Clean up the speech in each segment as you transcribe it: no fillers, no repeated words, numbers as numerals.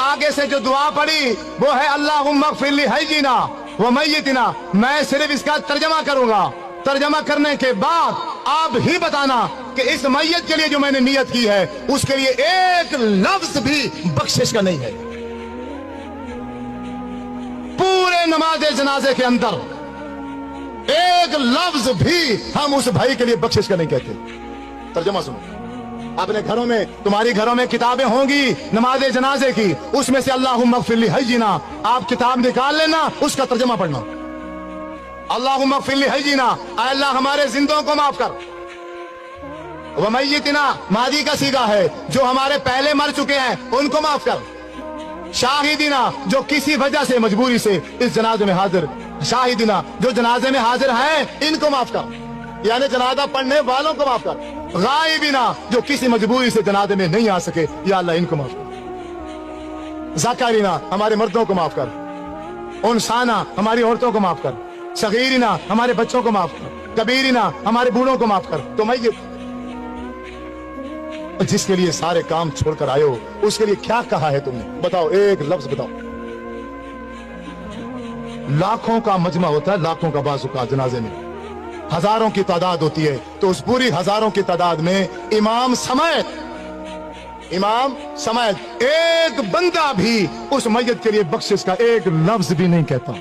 آگے سے جو دعا پڑی وہ ہے اللہم اغفر لحینا و میتنا. میں صرف اس کا ترجمہ کروں گا. ترجمہ کرنے کے بعد آپ ہی بتانا کہ اس میت کے لیے جو میں نے نیت کی ہے اس کے لیے ایک لفظ بھی بخشش کا نہیں ہے. پورے نماز جنازے کے اندر ایک لفظ بھی ہم اس بھائی کے لیے بخشش کا نہیں کہتے. ترجمہ سنو. اپنے گھروں میں, تمہاری گھروں میں کتابیں ہوں گی نماز جنازے کی, اس میں سے اللہم اغفر لحینا آپ کتاب نکال لینا, اس کا ترجمہ پڑھنا. اللہم اغفر لحینا, اے اللہ ہمارے زندوں کو معاف کر. ومیتنا ماضی کا صیغہ ہے, جو ہمارے پہلے مر چکے ہیں ان کو معاف کر. شاہدینا جو کسی وجہ سے مجبوری سے اس جنازے میں حاضر, شاہدینا جو جنازے میں حاضر ہیں ان کو معاف کر, یعنی جنازہ پڑھنے والوں کو معاف کر. غائبینا جو کسی مجبوری سے جنازے میں نہیں آ سکے, یا اللہ ان کو معاف کر. ذکرینا ہمارے مردوں کو معاف کر. انسانا ہماری عورتوں کو معاف کر. صغیرنا ہمارے بچوں کو معاف کر. کبیرنا ہمارے بوڑھوں کو معاف کر. تو میت جس کے لیے سارے کام چھوڑ کر آئے ہو اس کے لیے کیا کہا ہے تم نے؟ بتاؤ, ایک لفظ بتاؤ. لاکھوں کا مجمع ہوتا ہے, لاکھوں کا بازو کا جنازے میں ہزاروں کی تعداد ہوتی ہے, تو اس پوری ہزاروں کی تعداد میں امام سمیت ایک بندہ بھی اس میت کے لیے بخشش کا ایک لفظ بھی نہیں کہتا.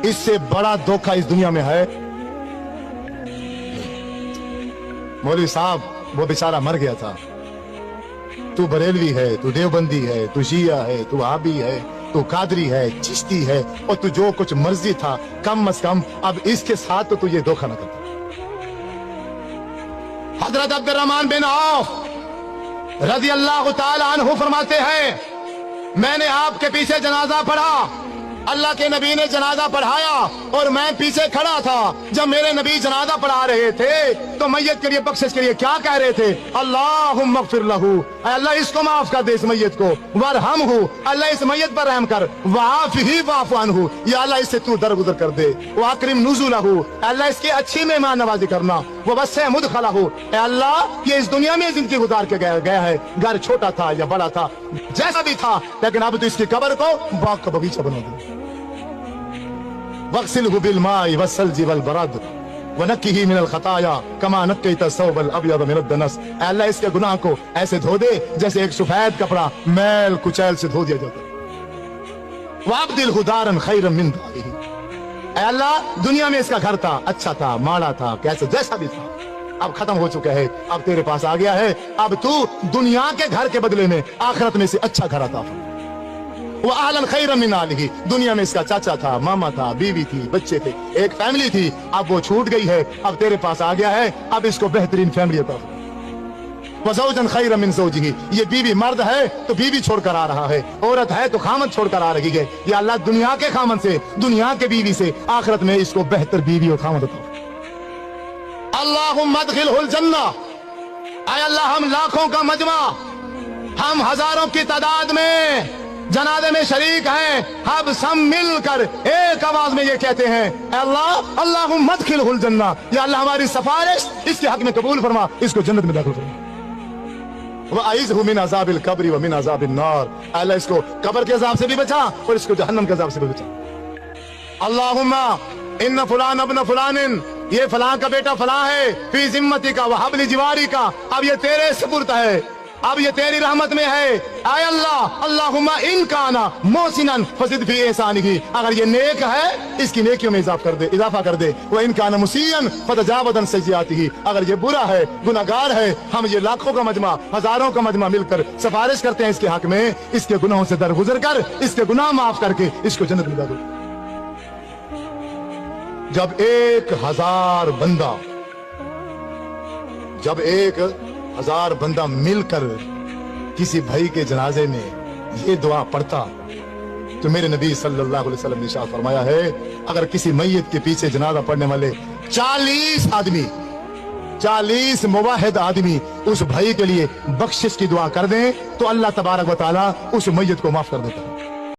اس سے بڑا دھوکہ اس دنیا میں ہے. مولوی صاحب وہ بیچارہ مر گیا تھا, تو بریلوی ہے, تو دیوبندی ہے, تو شیعہ ہے, تو وہابی ہے, تو قادری ہے, چشتی ہے, اور تو جو کچھ مرضی تھا, کم از کم اب اس کے ساتھ تو یہ دھوکہ نہ کرتا. حضرت عبد الرحمن بن عوف رضی اللہ تعالی عنہ فرماتے ہیں, میں نے آپ کے پیچھے جنازہ پڑھا, اللہ کے نبی نے جنازہ پڑھایا اور میں پیچھے کھڑا تھا. جب میرے نبی جنازہ پڑھا رہے تھے تو میت کے لیے بخشش کے لیے کیا کہہ رہے تھے؟ اللہم اغفر لہو, اے اللہ اس کو معاف کر دے اس میت کو. وارحمہ, اللہ اس میت پر رحم کر. وعافہ واعف عنہ, یا اللہ اس سے تو درگزر کر دے. واکرم نزلہ, اے اللہ اس کی اچھی مہمان نوازی کرنا. ووسع مدخلہ, اے اللہ یہ اس دنیا میں زندگی گزار کے گیا ہے, گھر چھوٹا تھا یا بڑا تھا جیسا بھی تھا, لیکن اب تو اس کی قبر کو باغ کا بغیچہ بنا دے. وَاغْسِلْهُ بِالْمَاءِ وَالثَّلْجِ وَالْبَرَدِ وَنَقِّهِ مِنَ الْخَطَايَا كَمَا نَقَّيْتَ الثَّوْبَ الْأَبْيَضَ مِنَ الدَّنَسِ, اے اللہ اس کے گناہ کو ایسے دھو دے جیسے ایک سفید کپڑا میل کچیل سے دھو دیا جاتا ہے. وَأَبْدِلْهُ دَارًا خَيْرًا مِنْ دَارِهِ, اے اللہ دنیا میں اس کا گھر تھا, اچھا تھا, ماڑا تھا, کیسے جیسا بھی تھا, اب ختم ہو چکا ہے, اب تیرے پاس آ گیا ہے, اب تو دنیا کے گھر کے بدلے میں آخرت میں سے اچھا گھر عطا فرما. وَأَهْلًا خَيْرًا مِنْ آلِهِ, دنیا میں اس کا چاچا تھا, ماما تھا, بیوی تھی, بچے تھے, ایک فیملی تھی, اب وہ چھوٹ گئی ہے, اب تیرے پاس آ گیا ہے, اب اس کو بہترین فیملی عطا فرما. وَزَوْجًا خَيْرًا مِنْ زَوْجِهِ, یہ بیوی مرد ہے تو بیوی چھوڑ کر آ رہا ہے, عورت ہے تو خامن چھوڑ کر آ رہی ہے. یا اللہ دنیا کے خامن سے, دنیا کے بیوی سے آخرت میں اس کو بہتر بیوی اور خامن عطا فرما. اللہم ادخلہ الجنہ, اے اللہ ہم لاکھوں کا مجمع, ہم ہزاروں کی تعداد میں جنازے میں شریک ہیں, اب سب مل کر ایک آواز میں یہ کہتے ہیں, اے اللہ اللہم ادخلہ الجنہ, یا اللہ ہماری سفارش اس کے حق میں قبول فرما, اس کو جنت میں داخل فرما. وَأَعِذْهُ مِنْ عَذَابِ الْقَبْرِ وَمِنْ عَذَابِ النَّارِ, اے اللہ اس کو قبر کے عذاب سے بھی بچا اور اس کو جہنم کے عذاب سے بھی بچا. اللہم ان فلان ابن فلان, یہ فلاں کا بیٹا فلاں ہے, فی ذمتک وحبل جوارک, اب یہ تیرے سپرد ہے, اب یہ تیری رحمت میں ہے. اے اللہ اللہم ان کانا محسنا فزد فی احسانہ, اگر یہ نیک ہے اس کی نیکیوں میں اضافہ کر دے. وان کانا مسیئا فتجاوز عن سیئاتہ, اگر یہ برا ہے گناہگار ہے, ہم یہ لاکھوں کا مجمع ہزاروں کا مجمع مل کر سفارش کرتے ہیں اس کے حق میں, اس کے گناہوں سے درگزر کر, اس کے گناہ معاف کر کے اس کو جنت میں داخل. جب 1000 بندہ مل کر کسی بھائی کے جنازے میں یہ دعا پڑھتا تو میرے نبی صلی اللہ علیہ وسلم نے ارشاد فرمایا ہے, اگر کسی میت کے پیچھے جنازہ پڑھنے والے 40 موحد آدمی اس بھائی کے لیے بخشش کی دعا کر دیں تو اللہ تبارک و تعالی اس میت کو معاف کر دیتا ہے.